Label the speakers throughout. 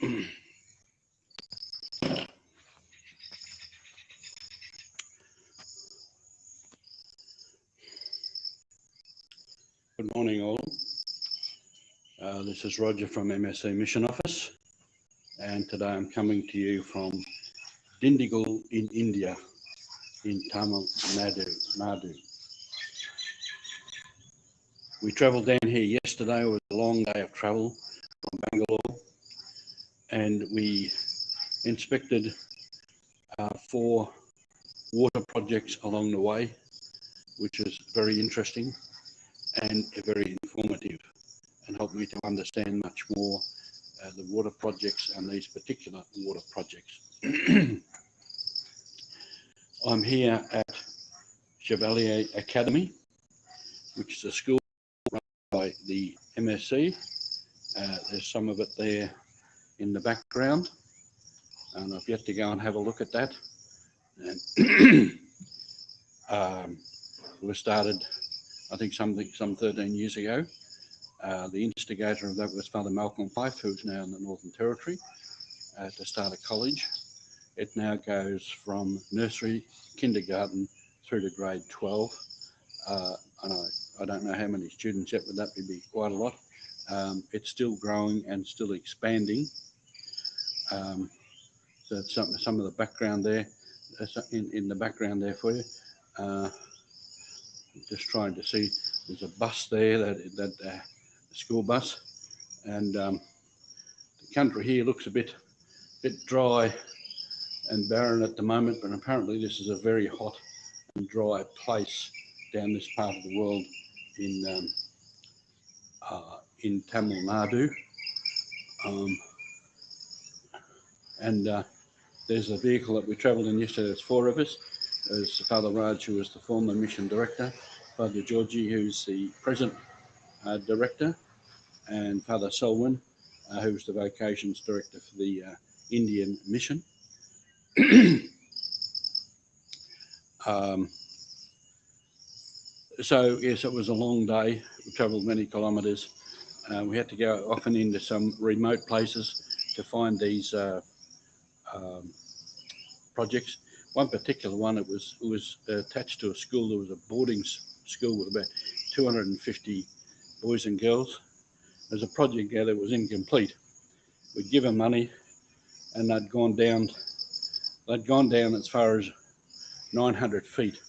Speaker 1: Good morning all. This is Roger from MSC Mission Office, and today I'm coming to you from Dindigul in India, in Tamil Nadu. We travelled down here yesterday. It was a long day of travel from Bangalore, and we inspected 4 water projects along the way, which is very interesting and very informative, and helped me to understand much more the water projects and these particular water projects. I'm here at Chevalier Academy, which is a school run by the MSC. There's some of it there in the background, and I've yet to go and have a look at that. And it was started, I think, some 13 years ago. The instigator of that was Father Malcolm Fife, who's now in the Northern Territory, to start a college. It now goes from nursery, kindergarten, through to grade 12. And I don't know how many students yet, but that would be quite a lot. It's still growing and still expanding. So it's some of the background there, in the background there for you. Just trying to see, there's a bus there, that school bus, and the country here looks a bit dry and barren at the moment, but apparently this is a very hot and dry place down this part of the world in Tamil Nadu. There's a vehicle that we travelled in yesterday. There's 4 of us. There's Father Raj, who was the former mission director, Father Georgie, who's the present director, and Father Selwyn, who's the vocations director for the Indian mission. So yes, it was a long day. We travelled many kilometres. We had to go often into some remote places to find these projects. One particular one, it was attached to a school. There was a boarding school with about 250 boys and girls. There's a project there that was incomplete. We'd given money, and they'd gone down as far as 900 feet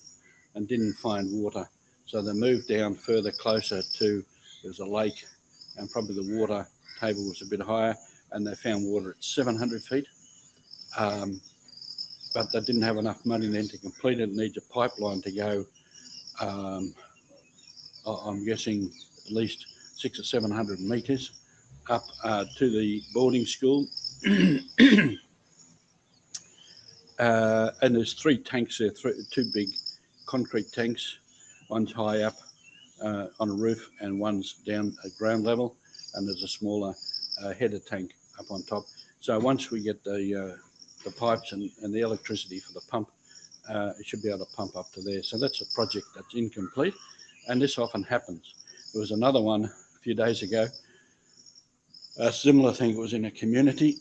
Speaker 1: and didn't find water. So they moved down further, closer to, there's a lake, and probably the water table was a bit higher, and they found water at 700 feet. But they didn't have enough money then to complete it. It needs a pipeline to go, I'm guessing at least 600 or 700 metres up to the boarding school. And there's 3 tanks there, 2 big concrete tanks. One's high up on a roof, and one's down at ground level, and there's a smaller header tank up on top. So once we get the pipes and the electricity for the pump, it should be able to pump up to there. So that's a project that's incomplete, and this often happens. There was another one a few days ago, a similar thing. It was in a community,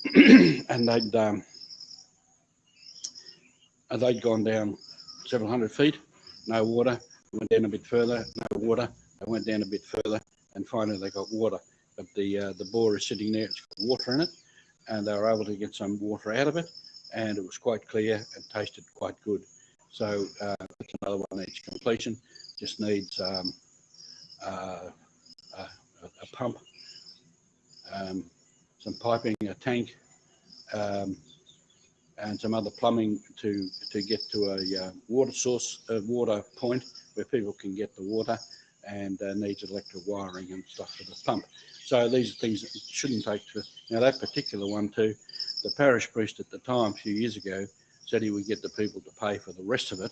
Speaker 1: and they'd gone down several hundred feet, no water. Went down a bit further, no water. They went down a bit further, and finally they got water. But the bore is sitting there, it's got water in it, and they were able to get some water out of it, and it was quite clear and tasted quite good. So that's another one that needs completion. Just needs a pump, some piping, a tank, and some other plumbing to get to a water source, a water point where people can get the water, and needs electric wiring and stuff for the pump. So these are things that shouldn't take to. Now that particular one too, the parish priest at the time, a few years ago, said he would get the people to pay for the rest of it.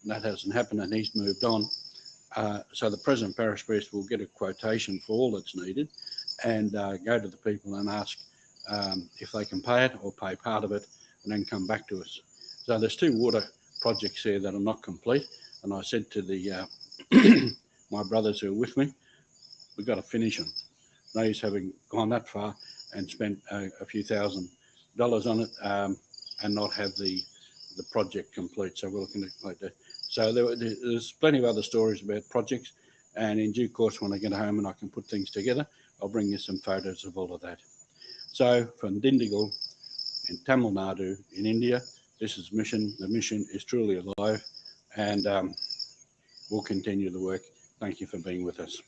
Speaker 1: That hasn't happened, and he's moved on. So the present parish priest will get a quotation for all that's needed, and go to the people and ask if they can pay it or pay part of it, and then come back to us. So there's 2 water projects there that are not complete, and I said to the my brothers who are with me, we've got to finish them. Those having gone that far, and spent a few $1,000s on it, and not have the project complete. So we're looking at like that. So there's plenty of other stories about projects, and in due course, when I get home and I can put things together, I'll bring you some photos of all of that. So from Dindigul in Tamil Nadu in India, this is Mission. The mission is truly alive, and we'll continue the work. Thank you for being with us.